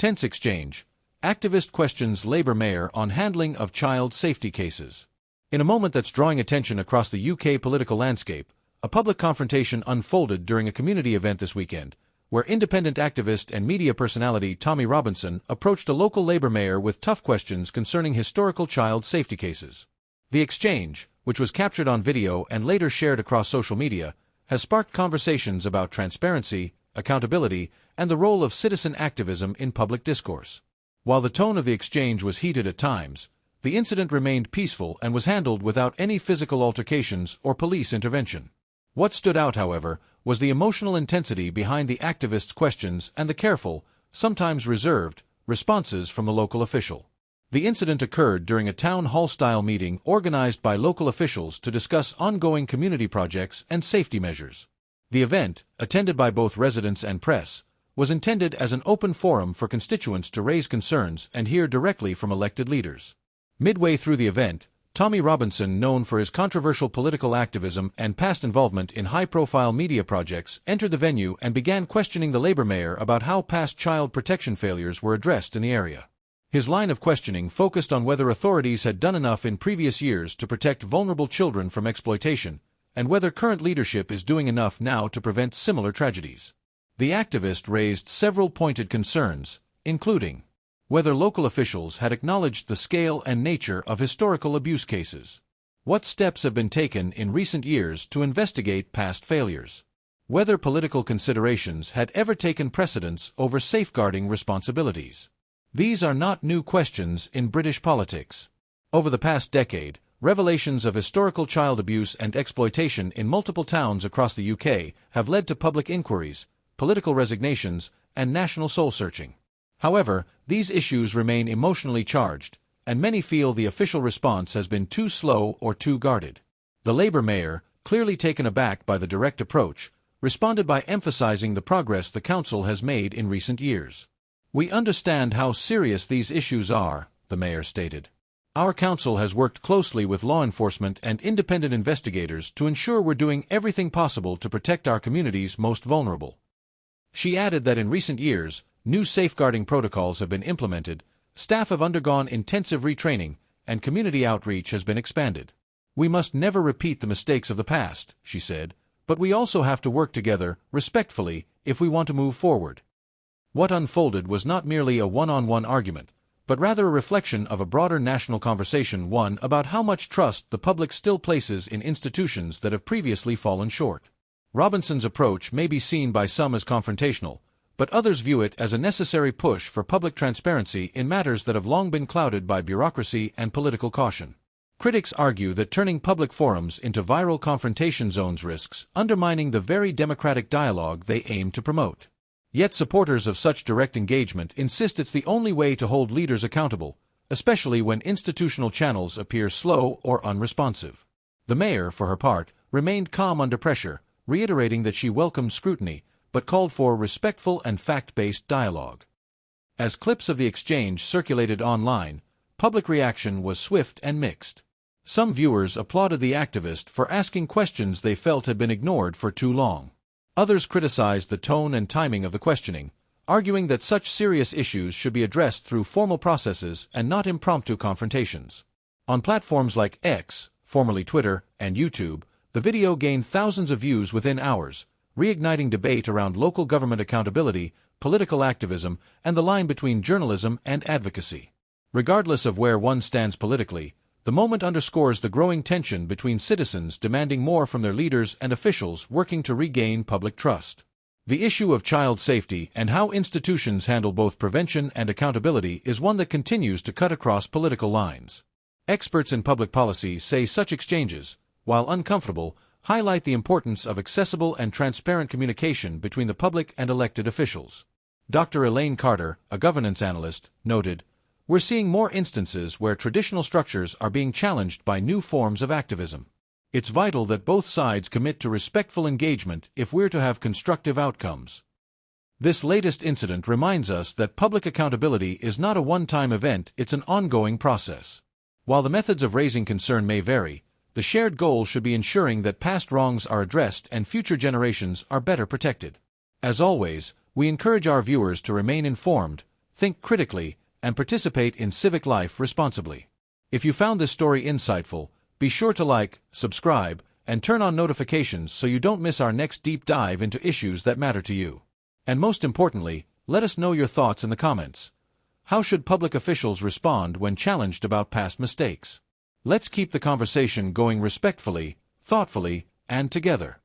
Tense exchange. Activist questions Labour mayor on handling of child safety cases. In a moment that's drawing attention across the UK political landscape, a public confrontation unfolded during a community event this weekend, where independent activist and media personality Tommy Robinson approached a local Labour mayor with tough questions concerning historical child safety cases. The exchange, which was captured on video and later shared across social media, has sparked conversations about transparency, accountability, and the role of citizen activism in public discourse. While the tone of the exchange was heated at times, the incident remained peaceful and was handled without any physical altercations or police intervention. What stood out, however, was the emotional intensity behind the activists' questions and the careful, sometimes reserved, responses from the local official. The incident occurred during a town hall-style meeting organized by local officials to discuss ongoing community projects and safety measures. The event, attended by both residents and press, was intended as an open forum for constituents to raise concerns and hear directly from elected leaders. Midway through the event, Tommy Robinson, known for his controversial political activism and past involvement in high-profile media projects, entered the venue and began questioning the Labour mayor about how past child protection failures were addressed in the area. His line of questioning focused on whether authorities had done enough in previous years to protect vulnerable children from exploitation, and whether current leadership is doing enough now to prevent similar tragedies. The activist raised several pointed concerns, including whether local officials had acknowledged the scale and nature of historical abuse cases, what steps have been taken in recent years to investigate past failures, whether political considerations had ever taken precedence over safeguarding responsibilities. These are not new questions in British politics. Over the past decade, revelations of historical child abuse and exploitation in multiple towns across the UK have led to public inquiries, political resignations, and national soul-searching. However, these issues remain emotionally charged, and many feel the official response has been too slow or too guarded. The Labour mayor, clearly taken aback by the direct approach, responded by emphasising the progress the council has made in recent years. "We understand how serious these issues are," the mayor stated. "Our council has worked closely with law enforcement and independent investigators to ensure we're doing everything possible to protect our community's most vulnerable." She added that in recent years, new safeguarding protocols have been implemented, staff have undergone intensive retraining, and community outreach has been expanded. "We must never repeat the mistakes of the past," she said, "but we also have to work together, respectfully, if we want to move forward." What unfolded was not merely a one-on-one argument, but rather a reflection of a broader national conversation, one about how much trust the public still places in institutions that have previously fallen short. Robinson's approach may be seen by some as confrontational, but others view it as a necessary push for public transparency in matters that have long been clouded by bureaucracy and political caution. Critics argue that turning public forums into viral confrontation zones risks undermining the very democratic dialogue they aim to promote. Yet supporters of such direct engagement insist it's the only way to hold leaders accountable, especially when institutional channels appear slow or unresponsive. The mayor, for her part, remained calm under pressure, reiterating that she welcomed scrutiny, but called for respectful and fact-based dialogue. As clips of the exchange circulated online, public reaction was swift and mixed. Some viewers applauded the activist for asking questions they felt had been ignored for too long. Others criticized the tone and timing of the questioning, arguing that such serious issues should be addressed through formal processes and not impromptu confrontations. On platforms like X, formerly Twitter, and YouTube, the video gained thousands of views within hours, reigniting debate around local government accountability, political activism, and the line between journalism and advocacy. Regardless of where one stands politically, the moment underscores the growing tension between citizens demanding more from their leaders and officials working to regain public trust. The issue of child safety and how institutions handle both prevention and accountability is one that continues to cut across political lines. Experts in public policy say such exchanges, while uncomfortable, highlight the importance of accessible and transparent communication between the public and elected officials. Dr. Elaine Carter, a governance analyst, noted, "We're seeing more instances where traditional structures are being challenged by new forms of activism. It's vital that both sides commit to respectful engagement if we're to have constructive outcomes." This latest incident reminds us that public accountability is not a one-time event, it's an ongoing process. While the methods of raising concern may vary, the shared goal should be ensuring that past wrongs are addressed and future generations are better protected. As always, we encourage our viewers to remain informed, think critically, and participate in civic life responsibly. If you found this story insightful, be sure to like, subscribe, and turn on notifications so you don't miss our next deep dive into issues that matter to you. And most importantly, let us know your thoughts in the comments. How should public officials respond when challenged about past mistakes? Let's keep the conversation going respectfully, thoughtfully, and together.